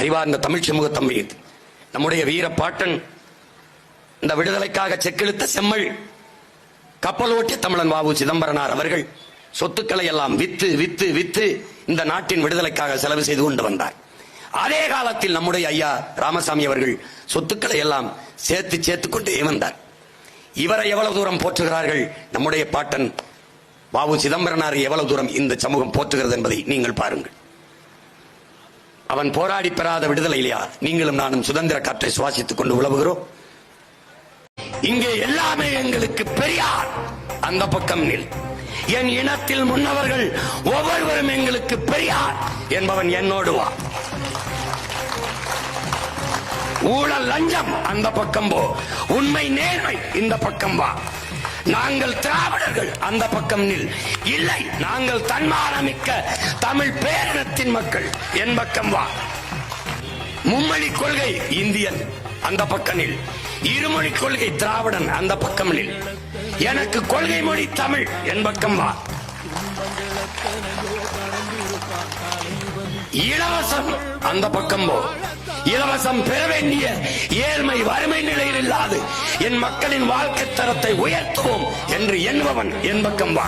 அறிவார்ந்த தமிழ் சமூக தம்பி, நம்முடைய வீரப்பாட்டன் இந்த விடுதலைக்காக செக்கெழுத்த செம்மல் கப்பலோட்டிய தமிழன் வாவு சிதம்பரனார் அவர்கள் சொத்துக்களை எல்லாம் வித்து வித்து வித்து இந்த நாட்டின் விடுதலைக்காக செலவு செய்து கொண்டு வந்தார். அதே காலத்தில் நம்முடைய ஐயா ராமசாமி அவர்கள் சொத்துக்களை எல்லாம் சேர்த்து சேர்த்து கொண்டே வந்தார். இவரை எவ்வளவு தூரம் போற்றுகிறார்கள், நம்முடைய பாட்டன் வாவு சிதம்பரனார் எவ்வளவு தூரம் இந்த சமூகம் போற்றுகிறது என்பதை நீங்கள் பாருங்கள். அவன் போராடி பெறாத விடுதலை இல்லையா நீங்களும் நானும் சுதந்திர காற்றை சுவாசித்துக் கொண்டு உழவுகிறோம். இங்கே எல்லாமே எங்களுக்கு பெரியார், அந்த பக்கம் நில். என் இனத்தில் முன்னவர்கள் ஒவ்வொருவரும் எங்களுக்கு பெரியார் என்பவன் என்னோடு வா. ஊழல் லஞ்சம் அந்த பக்கம் போ, உண்மை நேர்மை இந்த பக்கம் வா. நாங்கள் திராவிடர்கள் அந்த பக்கம் நில். இல்லை, நாங்கள் தன்மானமிக்க தமிழ் பேரினத்தின் மக்கள் என் பக்கம் வா. மும்மொழி கொள்கை இந்தியன் அந்த பக்கம் நில். இருமொழி கொள்கை திராவிடன் அந்த பக்கம் நில். எனக்கு கொள்கை மொழி தமிழ் என் பக்கம் வா. இலவசம் அந்த பக்கம் போ. இலவசம் பெற வேண்டிய ஏழ்மை வறுமை நிலையில் இல்லாது என் மக்களின் வாழ்க்கை தரத்தை உயர்த்துவோம் என்று எண்ணுபவன் என் பக்கம் வா.